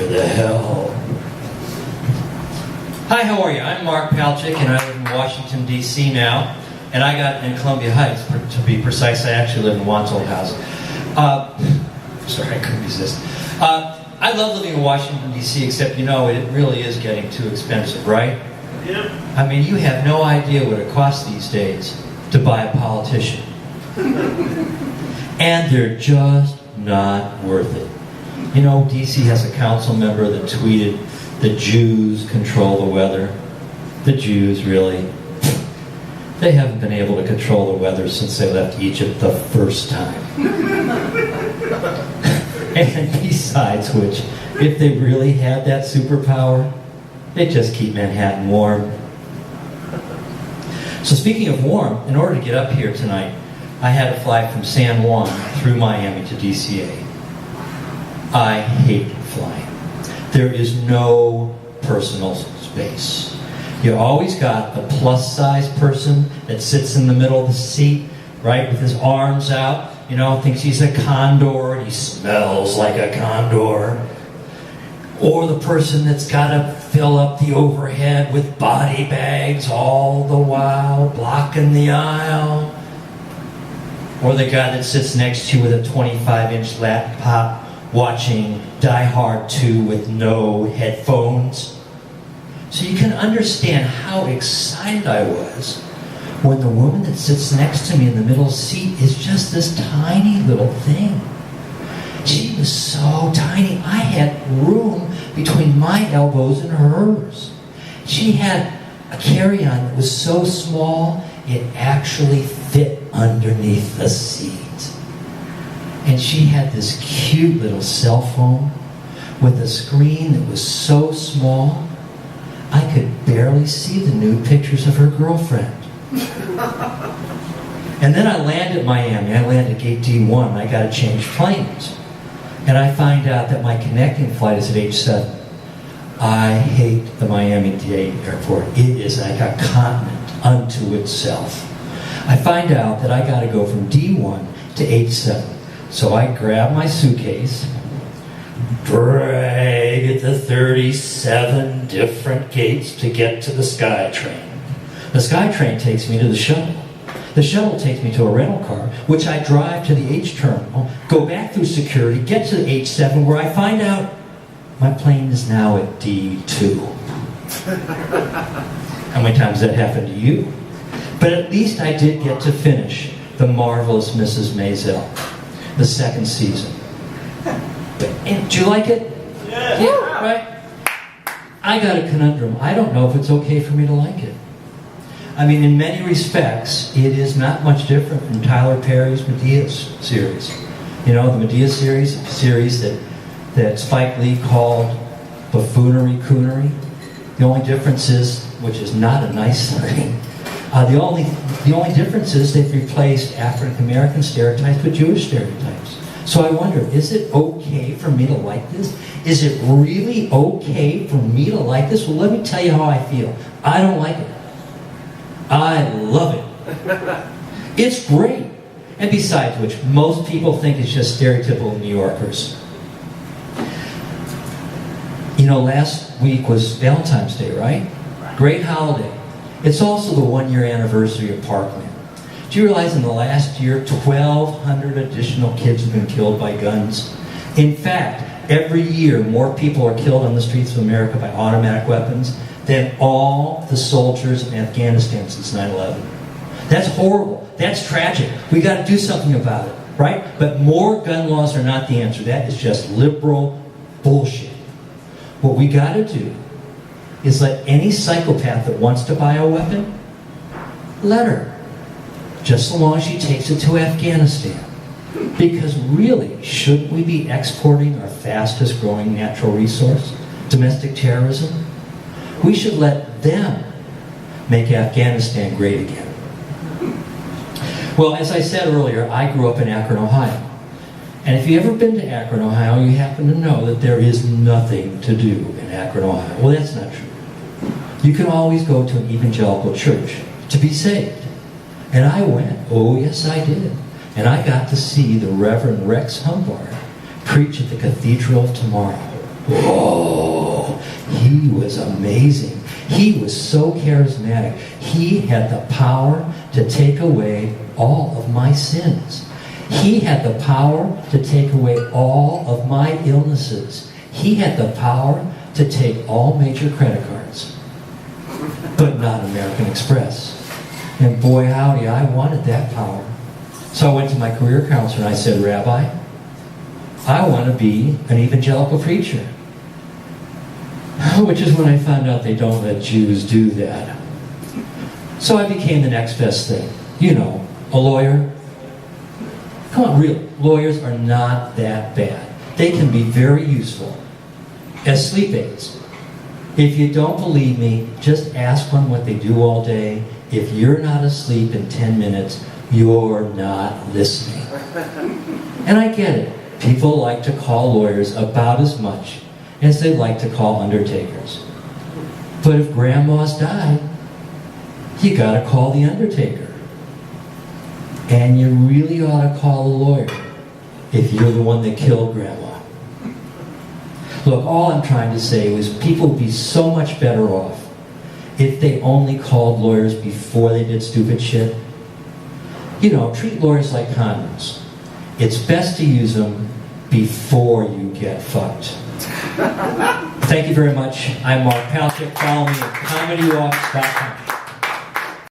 the hell? Hi, how are you? I'm Mark Palchik, and I live in Washington, D.C. now. And I got in Columbia Heights, to be precise. I actually live in Wandsworth House. Sorry, I couldn't resist. I love living in Washington, D.C., except, it really is getting too expensive, right? Yeah. I mean, you have no idea what it costs these days to buy a politician. And they're just not worth it. D.C. has a council member that tweeted, "The Jews control the weather." The Jews, really? They haven't been able to control the weather since they left Egypt the first time. And besides which, if they really had that superpower, they'd just keep Manhattan warm. So speaking of warm, in order to get up here tonight, I had to fly from San Juan through Miami to DCA. I hate flying. There is no personal space. You always got the plus-size person that sits in the middle of the seat, right, with his arms out, thinks he's a condor and he smells like a condor. Or the person that's got to fill up the overhead with body bags all the while, blocking the aisle. Or the guy that sits next to you with a 25-inch laptop watching Die Hard 2 with no headphones. So you can understand how excited I was when the woman that sits next to me in the middle seat is just this tiny little thing. She was so tiny. I had room between my elbows and hers. She had a carry-on that was so small, it actually fit underneath the seat. And she had this cute little cell phone with a screen that was so small, I could barely see the nude pictures of her girlfriend. And then I landed Miami. I landed gate D1, and I got to change planes. And I find out that my connecting flight is at H7. I hate the Miami-Dade airport. It is like a continent unto itself. I find out that I got to go from D1 to H7. So I grab my suitcase, drag it to 37 different gates to get to the SkyTrain. The SkyTrain takes me to the shuttle. The shuttle takes me to a rental car, which I drive to the H terminal, go back through security, get to the H7, where I find out my plane is now at D2. How many times has that happened to you? But at least I did get to finish The Marvelous Mrs. Maisel, the second season. And do you like it? Yeah, right? I got a conundrum. I don't know if it's okay for me to like it. I mean, in many respects, it is not much different from Tyler Perry's Medea series. The Medea series, a series that Spike Lee called buffoonery coonery. The only difference is, which is not a nice thing, the only difference is they've replaced African American stereotypes with Jewish stereotypes. So I wonder, is it okay for me to like this? Is it really okay for me to like this? Well, let me tell you how I feel. I don't like it. I love it. It's great. And besides which, most people think it's just stereotypical New Yorkers. Last week was Valentine's Day, right? Great holiday. It's also the 1-year anniversary of Parkland. Do you realize in the last year, 1,200 additional kids have been killed by guns? In fact, every year, more people are killed on the streets of America by automatic weapons than all the soldiers in Afghanistan since 9/11. That's horrible. That's tragic. We got to do something about it, right? But more gun laws are not the answer. That is just liberal bullshit. What we got to do is let any psychopath that wants to buy a weapon, let her. Just so long as she takes it to Afghanistan. Because really, shouldn't we be exporting our fastest growing natural resource, domestic terrorism? We should let them make Afghanistan great again. Well, as I said earlier, I grew up in Akron, Ohio. And if you've ever been to Akron, Ohio, you happen to know that there is nothing to do in Akron, Ohio. Well, that's not true. You can always go to an evangelical church to be saved. And I went. Oh, yes, I did. And I got to see the Reverend Rex Humbard preach at the Cathedral of Tomorrow. Whoa! was amazing. He was so charismatic. He had the power to take away all of my sins. He had the power to take away all of my illnesses. He had the power to take all major credit cards, but not American Express. And boy, howdy, I wanted that power. So I went to my career counselor and I said, Rabbi, I want to be an evangelical preacher. Which is when I found out they don't let Jews do that. So I became the next best thing. You know, a lawyer. Come on, real. Lawyers are not that bad. They can be very useful as sleep aids. If you don't believe me, just ask one what they do all day. If you're not asleep in 10 minutes, you're not listening. And I get it. People like to call lawyers about as much as they like to call undertakers. But if grandma's died, you gotta call the undertaker. And you really ought to call a lawyer if you're the one that killed grandma. Look, all I'm trying to say was people would be so much better off if they only called lawyers before they did stupid shit. You know, treat lawyers like condoms. It's best to use them before you get fucked. Thank you very much. I'm Mark Palchik. Follow me at comedywalks.com.